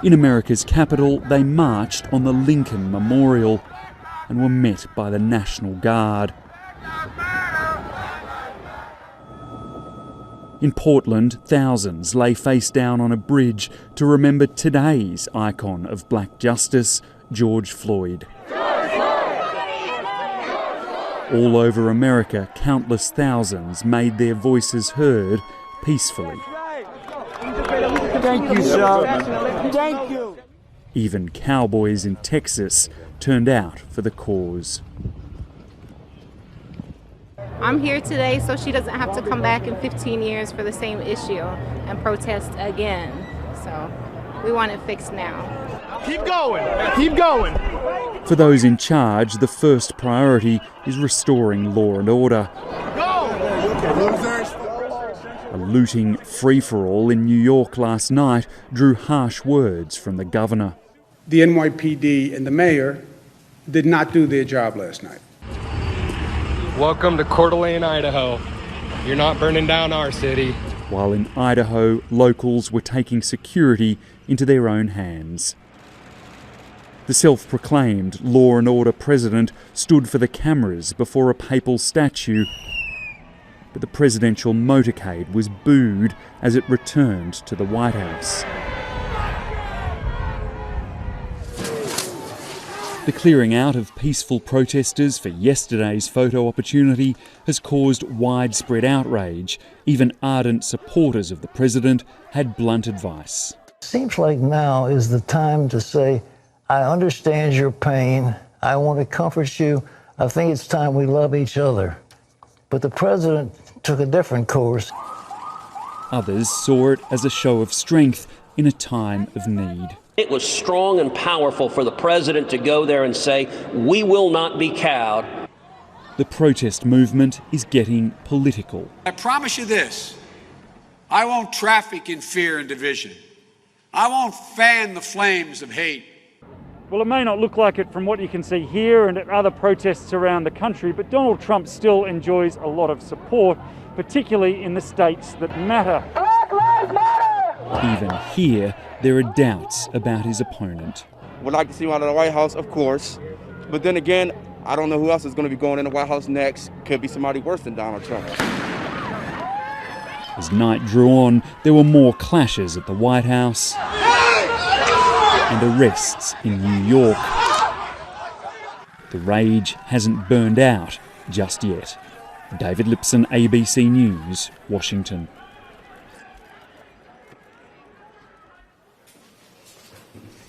In America's capital, they marched on the Lincoln Memorial and were met by the National Guard. In Portland, thousands lay face down on a bridge to remember today's icon of black justice, George Floyd. All over America, countless thousands made their voices heard peacefully. Thank you, sir. Thank you. Even cowboys in Texas turned out for the cause. I'm here today so she doesn't have to come back in 15 years for the same issue and protest again. So we want it fixed now. Keep going. Keep going. For those in charge, the first priority is restoring law and order. A looting free-for-all in New York last night drew harsh words from the governor. The NYPD and the mayor did not do their job last night. Welcome to Coeur d'Alene, Idaho. You're not burning down our city. While in Idaho, locals were taking security into their own hands. The self-proclaimed law and order president stood for the cameras before a papal statue, but the presidential motorcade was booed as it returned to the White House. The clearing out of peaceful protesters for yesterday's photo opportunity has caused widespread outrage. Even ardent supporters of the president had blunt advice. Seems like now is the time to say, I understand your pain. I want to comfort you. I think it's time we love each other. But the president took a different course. Others saw it as a show of strength in a time of need. It was strong and powerful for the president to go there and say, we will not be cowed. The protest movement is getting political. I promise you this, I won't traffic in fear and division. I won't fan the flames of hate. Well, it may not look like it from what you can see here and at other protests around the country, but Donald Trump still enjoys a lot of support, particularly in the states that matter. Black Lives Matter! Even here, there are doubts about his opponent. Would like to see him out of the White House, of course. But then again, I don't know who else is going to be going in the White House next. Could be somebody worse than Donald Trump. As night drew on, there were more clashes at the White House and arrests in New York. The rage hasn't burned out just yet. David Lipson, ABC News, Washington.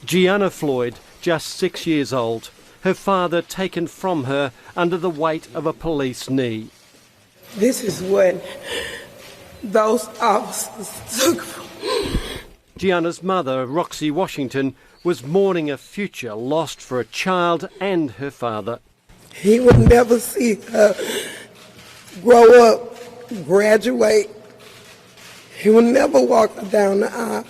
Gianna Floyd, just 6 years old, her father taken from her under the weight of a police knee. This is what those officers took from me. Gianna's mother, Roxy Washington, was mourning a future lost for a child and her father. He would never see her grow up, graduate. He would never walk her down the aisle.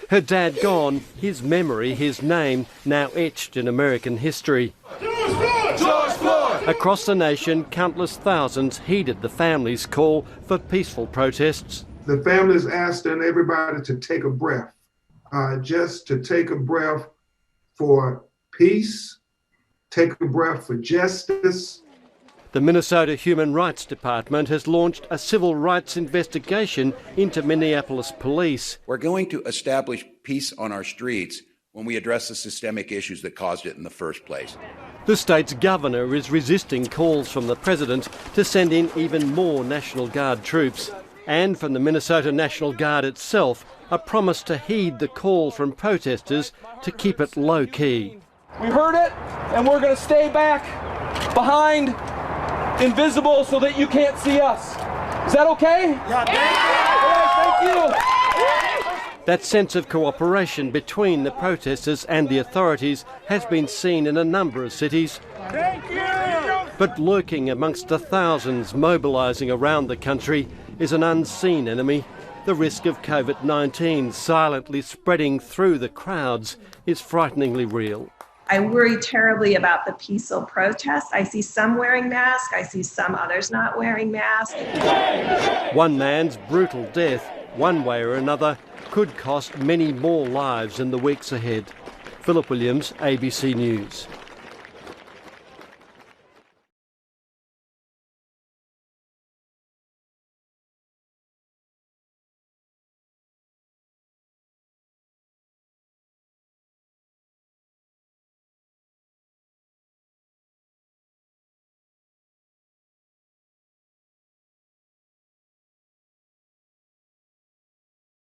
Her dad gone, his memory, his name, now etched in American history. George Floyd! Across the nation, countless thousands heeded the family's call for peaceful protests. The families asked everybody to take a breath, just to take a breath for peace, take a breath for justice. The Minnesota Human Rights Department has launched a civil rights investigation into Minneapolis police. We're going to establish peace on our streets when we address the systemic issues that caused it in the first place. The state's governor is resisting calls from the president to send in even more National Guard troops. And from the Minnesota National Guard itself, a promise to heed the call from protesters to keep it low-key. We heard it, and we're going to stay back behind, invisible, so that you can't see us. Is that okay? Yeah. All right, thank you. That sense of cooperation between the protesters and the authorities has been seen in a number of cities. Thank you. But lurking amongst the thousands mobilising around the country is an unseen enemy. The risk of COVID-19 silently spreading through the crowds is frighteningly real. I worry terribly about the peaceful protests. I see some wearing masks. I see some others not wearing masks. One man's brutal death, one way or another, could cost many more lives in the weeks ahead. Philip Williams, ABC News.